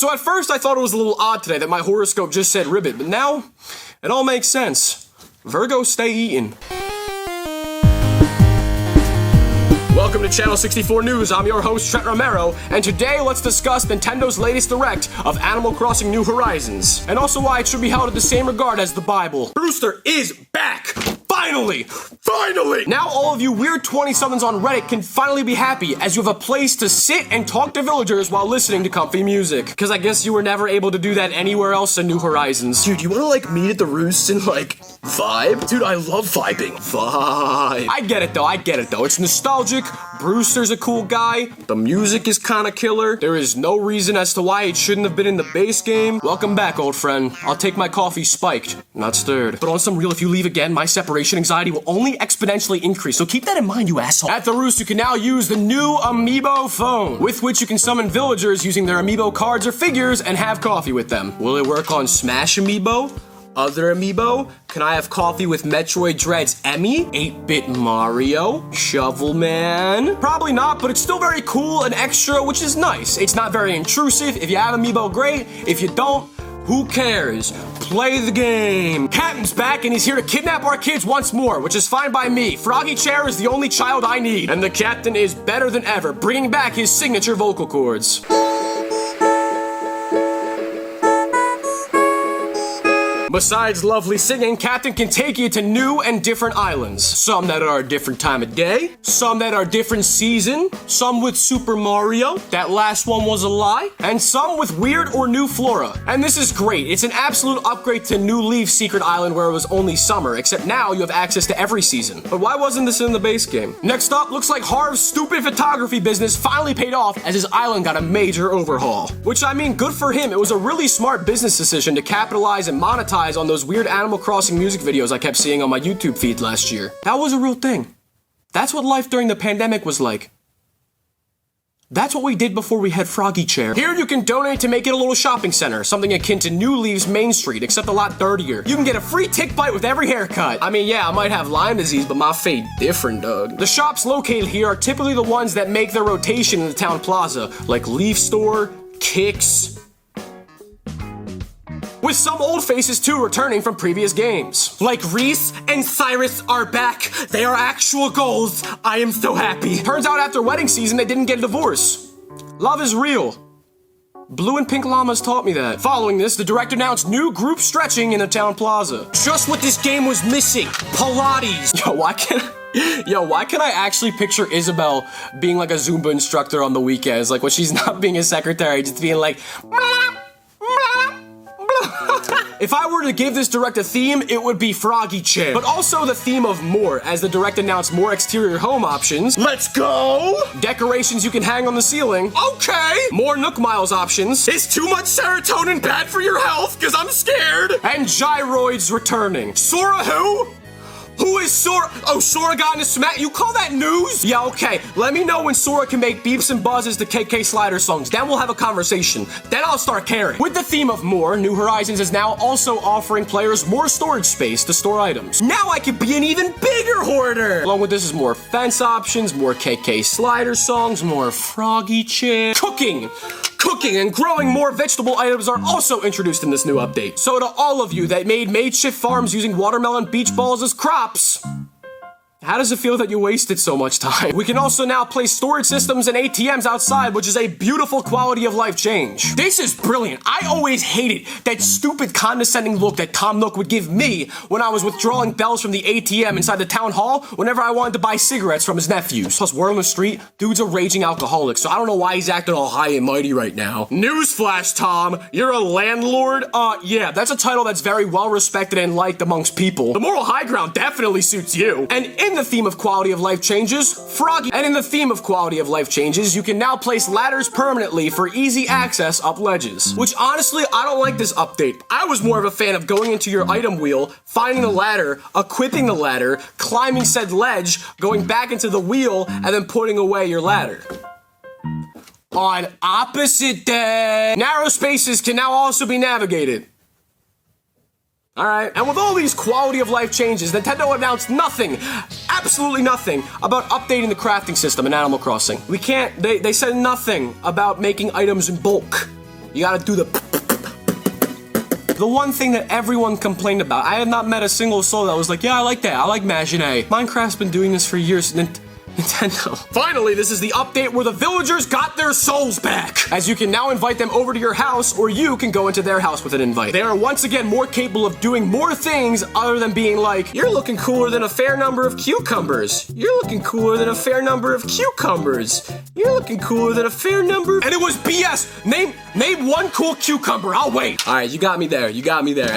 So at first I thought it was a little odd today that my horoscope just said ribbit, but now it all makes sense. Virgo, stay eating. Welcome to Channel 64 News. I'm your host, Trent Romero, and today let's discuss Nintendo's latest direct of Animal Crossing New Horizons, and also why it should be held in the same regard as the Bible. Brewster is back! Finally! Finally! Now all of you weird 20-somethings on Reddit can finally be happy as you have a place to sit and talk to villagers while listening to comfy music. Because I guess you were never able to do that anywhere else in New Horizons. Dude, you wanna meet at the Roost and vibe? Dude, I love vibing. Vibe. I get it though. It's nostalgic. Brewster's a cool guy. The music is kinda killer. There is no reason as to why it shouldn't have been in the base game. Welcome back, old friend. I'll take my coffee spiked, not stirred. But on some real, if you leave again, my separation anxiety will only exponentially increase, so keep that in mind, you asshole. At the Roost, you can now use the new Amiibo phone, with which you can summon villagers using their Amiibo cards or figures and have coffee with them. Will it work on Smash Amiibo? Other Amiibo? Can I have coffee with Metroid Dread's Emmy? 8-Bit Mario? Shovel Man? Probably not, but it's still very cool and extra, which is nice. It's not very intrusive. If you have Amiibo, great. If you don't, who cares? Play the game. Captain's back and he's here to kidnap our kids once more, which is fine by me. Froggy Chair is the only child I need. And the captain is better than ever, bringing back his signature vocal cords. Besides lovely singing, Captain can take you to new and different islands. Some that are a different time of day, some that are different season, some with Super Mario, that last one was a lie, and some with weird or new flora. And this is great. It's an absolute upgrade to New Leaf Secret Island where it was only summer, except now you have access to every season. But why wasn't this in the base game? Next up, looks like Harv's stupid photography business finally paid off as his island got a major overhaul. Which, I mean, good for him. It was a really smart business decision to capitalize and monetize on those weird Animal Crossing music videos I kept seeing on my YouTube feed last year. That was a real thing. That's what life during the pandemic was like. That's what we did before we had Froggy Chair. Here you can donate to make it a little shopping center, something akin to New Leaf's Main Street, except a lot dirtier. You can get a free tick bite with every haircut. I mean, yeah, I might have Lyme disease, but my fate different, dog. The shops located here are typically the ones that make their rotation in the town plaza, like Leaf Store, Kicks, with some old faces too returning from previous games. Like Reese and Cyrus are back. They are actual goals. I am so happy. Turns out after wedding season, they didn't get a divorce. Love is real. Blue and pink llamas taught me that. Following this, the director announced new group stretching in the town plaza. Just what this game was missing. Pilates. Yo, why can I actually picture Isabel being like a Zumba instructor on the weekends? Like when she's not being a secretary, just being like, if I were to give this direct a theme, it would be Froggy Chair. But also the theme of more, as the direct announced more exterior home options. Let's go! Decorations you can hang on the ceiling. Okay! More Nook Miles options. Is too much serotonin bad for your health? Cause I'm scared. And gyroids returning. Sora who? Who is Sora? Oh, Sora got into smack. You call that news? Yeah, okay. Let me know when Sora can make beeps and buzzes to KK Slider songs. Then we'll have a conversation. Then I'll start caring. With the theme of more, New Horizons is now also offering players more storage space to store items. Now I can be an even bigger hoarder! Along with this is more fence options, more KK Slider songs, more Froggy Chair. Cooking and growing more vegetable items are also introduced in this new update. So to all of you that made makeshift farms using watermelon beach balls as crops, how does it feel that you wasted so much time? We can also now place storage systems and ATMs outside, which is a beautiful quality of life change. This is brilliant. I always hated that stupid condescending look that Tom Nook would give me when I was withdrawing bells from the ATM inside the town hall whenever I wanted to buy cigarettes from his nephews. Plus, word on the street, dude's a raging alcoholic, so I don't know why he's acting all high and mighty right now. Newsflash, Tom, you're a landlord? Yeah, that's a title that's very well respected and liked amongst people. The moral high ground definitely suits you. And in the theme of quality of life changes, you can now place ladders permanently for easy access up ledges. Which honestly, I don't like this update. I was more of a fan of going into your item wheel, finding the ladder, equipping the ladder, climbing said ledge, going back into the wheel, and then putting away your ladder. On opposite day, narrow spaces can now also be navigated. Alright, and with all these quality of life changes, Nintendo announced nothing, absolutely nothing, about updating the crafting system in Animal Crossing. They said nothing about making items in bulk. You gotta do the one thing that everyone complained about. I have not met a single soul that was like, yeah, I like that. I like Maginot. Minecraft's been doing this for years. Nintendo. Finally, this is the update where the villagers got their souls back, as you can now invite them over to your house, or you can go into their house with an invite. They are once again more capable of doing more things other than being like, you're looking cooler than a fair number of cucumbers. You're looking cooler than a fair number of cucumbers. You're looking cooler than a fair number. And it was BS. Name one cool cucumber. I'll wait. All right, you got me there. You got me there.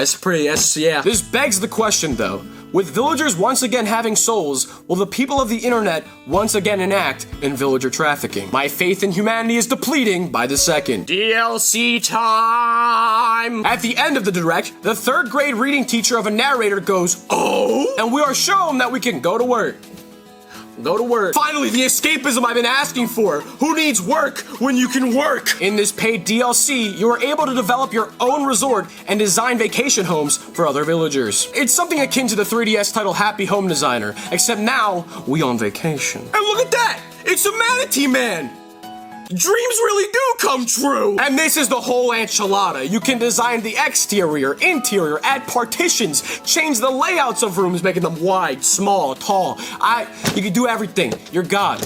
Yeah. This begs the question, though. With villagers once again having souls, will the people of the internet once again enact in villager trafficking? My faith in humanity is depleting by the second. DLC time! At the end of the direct, the 3rd grade reading teacher of a narrator goes, oh? And we are shown that we can go to work. Go to work. Finally, the escapism I've been asking for. Who needs work when you can work? In this paid DLC, you are able to develop your own resort and design vacation homes for other villagers. It's something akin to the 3DS title Happy Home Designer, except now, we on vacation. And look at that! It's a manatee man! Dreams really do come true! And this is the whole enchilada. You can design the exterior, interior, add partitions, change the layouts of rooms, making them wide, small, tall. You can do everything. You're God.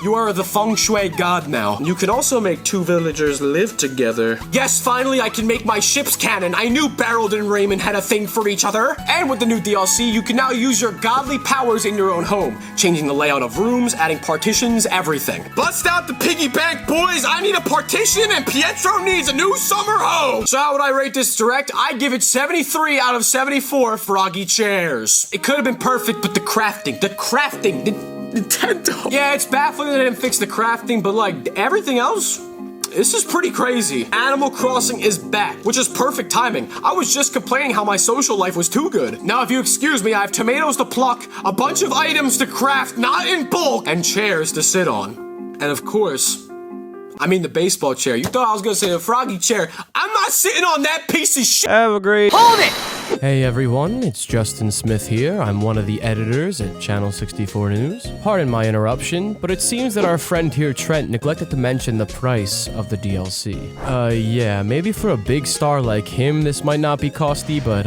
You are the feng shui god now. You can also make 2 villagers live together. Yes, finally I can make my ship's canon. I knew Barold and Raymond had a thing for each other. And with the new DLC, you can now use your godly powers in your own home, changing the layout of rooms, adding partitions, everything. Bust out the piggy bank, boys! I need a partition and Pietro needs a new summer home! So how would I rate this direct? I'd give it 73 out of 74 Froggy Chairs. It could have been perfect, but the crafting, Nintendo. Yeah, it's baffling that they didn't fix the crafting, but like, everything else? This is pretty crazy. Animal Crossing is back, which is perfect timing. I was just complaining how my social life was too good. Now, if you excuse me, I have tomatoes to pluck, a bunch of items to craft, not in bulk, and chairs to sit on. And of course, I mean the baseball chair. You thought I was gonna say the Froggy Chair. I'm not sitting on that piece of shit. Have a great... Hold it! Hey everyone, it's Justin Smith here. I'm one of the editors at Channel 64 News. Pardon my interruption, but it seems that our friend here, Trent, neglected to mention the price of the DLC. Yeah, maybe for a big star like him, this might not be costly, but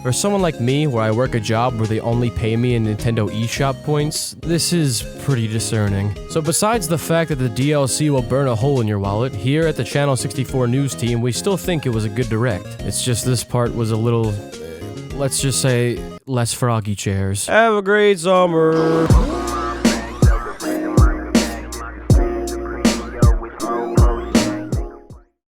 for someone like me, where I work a job where they only pay me in Nintendo eShop points, this is pretty discerning. So besides the fact that the DLC will burn a hole in your wallet, here at the Channel 64 News team, we still think it was a good direct. It's just this part was a little... let's just say, less Froggy Chairs. Have a great summer.